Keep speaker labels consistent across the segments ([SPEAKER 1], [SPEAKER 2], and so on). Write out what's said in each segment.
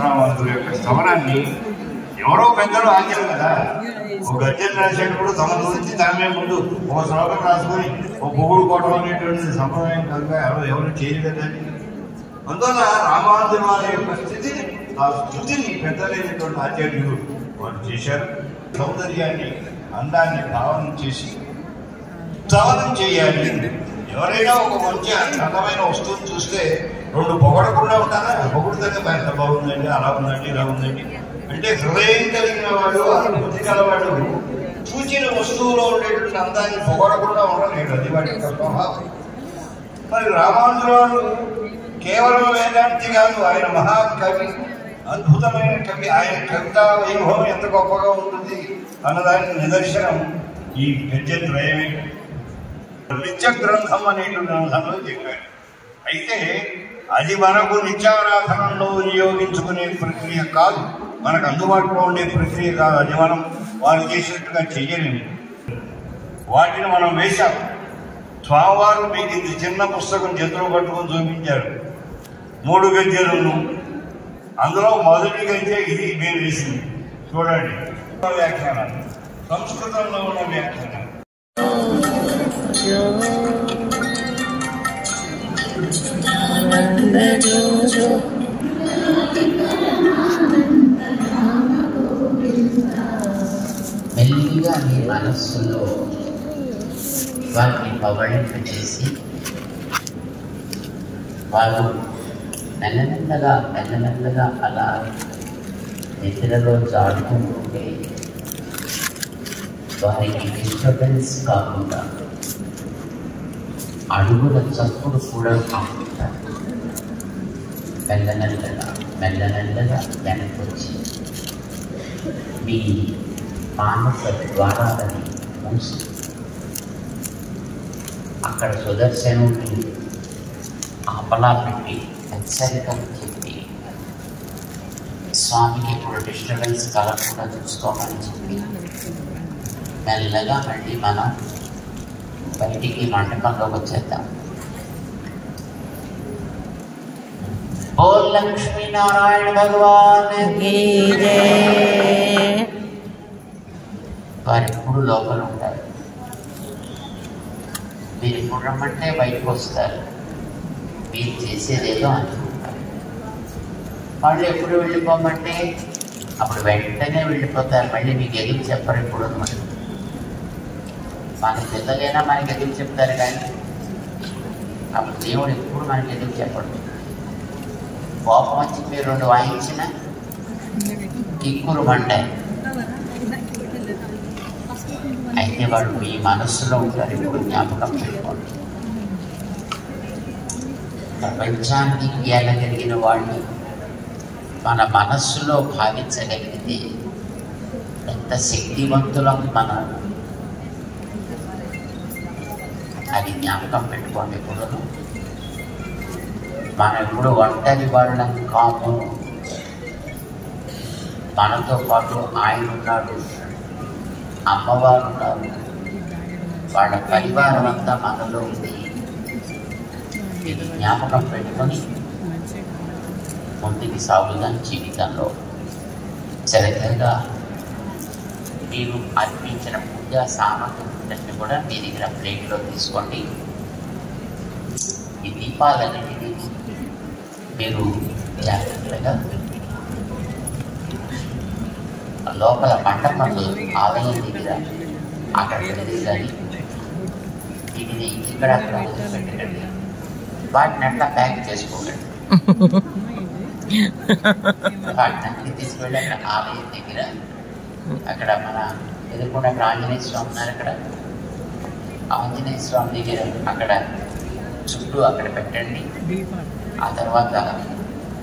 [SPEAKER 1] రామానుజుల యొక్క శ్రవణాన్ని ఎవరో పెద్దలు ఆచారు కదా. ఒక గద్యం రాసేటప్పుడు తమ గురించి తామే ముందు ఒక శ్లోకం రాసుకొని ఒక పొగుడు కోవడం అనేటువంటి సంప్రదాయం కనుక ఎవరు చేయలేదని. అందువల్ల రామానుజుల వారి యొక్క స్థితిని, ఆ స్థుతిని పెద్దలైనటువంటి ఆచార్యులు వారు చేశారు. సౌందర్యాన్ని, అందాన్ని భావన చేసి శ్రవణం చేయాలి. ఎవరైనా ఒక మంచి అందమైన వస్తువుని చూస్తే రెండు పొగడకుండా ఉంటారా? పొగుడుతోనే ఎంత బాగుందండి, అలా ఉందండి, ఇలా ఉందండి అంటే హృదయం కలిగిన వాడు, అనుభూతి గలవాడు చూచిన వస్తువులో ఉండేటువంటి అందాన్ని పొగడకుండా ఉండలేడు. అది వాడి యొక్క స్వభావం. మరి రామానుజుల వారు కేవలం వేదాంతి కాదు, ఆయన మహాకవి, అద్భుతమైన కవి. ఆయన కవితా వైభవం ఎంత గొప్పగా ఉంటుంది అన్నదానికి నిదర్శనం ఈ గద్యత్రయమే. నిత్య గ్రంథం అనేటువంటి గ్రంథంలో చెప్పాడు. అయితే అది మనకు నిత్యారాధనలో వినియోగించుకునే ప్రక్రియ కాదు, మనకు అందుబాటులో ఉండే ప్రక్రియ కాదు. అది మనం వారు చేసినట్టుగా చెయ్యలేము. వాటిని మనం వేశాం. స్వామివారు మీకు ఇంత చిన్న పుస్తకం చేతిలో పట్టుకొని చూపించారు, 3 గద్యాలను. అందులో మొదటి గద్య ఇది మేము వేసింది. చూడండి వ్యాఖ్యానాలు, సంస్కృతంలో ఉన్న వ్యాఖ్యానాలు.
[SPEAKER 2] మెల్లిగా మీ మనస్సులో వాటిని పవళింపచేసి వారు మెల్లమెల్లగా అలా నిద్రలో జాడుకుంటుంటే వారికి డిస్టర్బెన్స్ కాకుండా, అడుగుల చప్పుడు కూడా కాకుండా మెల్లమెల్లగా వెనకొచ్చి మీ మానస ద్వారాలని మూసి అక్కడ సుదర్శనుడిని ఆపలా పెట్టి హెచ్చరికలు చెప్పి, స్వామికి ఇప్పుడు డిస్టర్బెన్స్ కలగకుండా చూసుకోమని చెప్పి మెల్లగా మళ్ళీ మనం బయటికి మంటపంలోకి వచ్చేద్దాం. ఓ లక్ష్మీనారాయణ భగవాన్ వారు ఎప్పుడు లోపల ఉంటారు. మీరు ఇప్పుడు రమ్మంటే బయటకు వస్తారు, మీరు చేసేదేదో అనుకుంటారు. వాళ్ళు ఎప్పుడు వెళ్ళిపోమంటే అప్పుడు వెంటనే వెళ్ళిపోతారు. మళ్ళీ మీకు ఎదురు చెప్పరు. ఇప్పుడు మనకి తెలియలేనా మనకి ఎదురు చెప్తారు, కానీ అప్పుడు దేవుడు ఎప్పుడు మనకి ఎదురు చెప్పడు. కోపం వచ్చి మీరు 2 వాయించిన కిక్కురు మంటాయి. అయితే వాడు మీ మనస్సులో ఉంటారు. ఇప్పుడు జ్ఞాపకం పెట్టుకోండి. ప్రపంచాన్ని గీయగలిగిన వాళ్ళు మన మనస్సులో భావించగలిగితే ఎంత శక్తివంతులం మనం. అది జ్ఞాపకం పెట్టుకోండి. ఇప్పుడు మనం ఇప్పుడు ఒంటరి వాళ్ళం కాము. మనతో పాటు ఆయన ఉన్నాడు, అమ్మవారు ఉన్నారు, వాళ్ళ పరివారం అంతా మనలో ఉంది. ఇది జ్ఞాపకం పెట్టుకొని ముందుకు సాగుదాం జీవితంలో. చక్కగా మీరు అర్పించిన పూజా సామగ్రిని కూడా మీ దగ్గర ప్లేట్లో తీసుకోండి. ఈ దీపాలన్నిటినీ మీరు జాగ్రత్తగా లోపల మంటపంలో ఆలయం దగ్గర అక్కడ కానీ వీటిని ఇక్కడ పెట్టండి. వాటిని అట్లా ప్యాక్ చేసుకోకండి. వాటిని తీసుకెళ్ళి అక్కడ ఆలయం దగ్గర, అక్కడ మన ఎదుర్కొన్న ఆంజనేయ స్వామి ఉన్నారు. అక్కడ ఆంజనేయ స్వామి దగ్గర అక్కడ చుట్టూ అక్కడ పెట్టండి. ఆ తర్వాత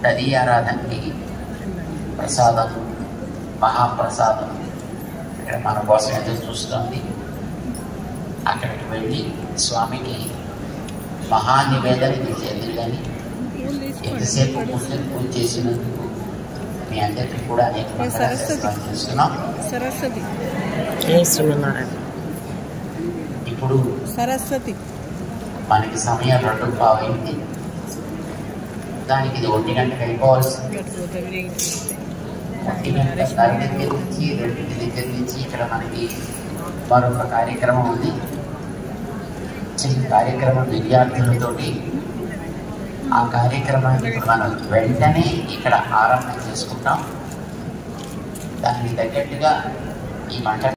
[SPEAKER 2] నదీ ఆరాధనకి ప్రసాదం, మహాప్రసాదం ఇక్కడ మన కోసం ఎదురు చూస్తుంది. అక్కడికి వెళ్ళి స్వామికి మహానివేదన చేద్దరు. కానీ ఎంతసేపు పూజ చేసినందుకు మీ అందరికీ కూడా అనేక చేస్తున్నాం. ఇప్పుడు సరస్వతి మనకి సమయం 2:15. దానికి ఇది 1 గంటకు అయిపోవాల్సింది. 1 గంట దగ్గర నుంచి 2 దగ్గర నుంచి ఇక్కడ మనకి మరొక కార్యక్రమం ఉంది. చిన్న కార్యక్రమం విద్యార్థులతోటి. ఆ కార్యక్రమాన్ని ఇప్పుడు మనం వెంటనే ఇక్కడ ఆరంభం చేసుకుంటాం. దానికి తగ్గట్టుగా ఈ మంట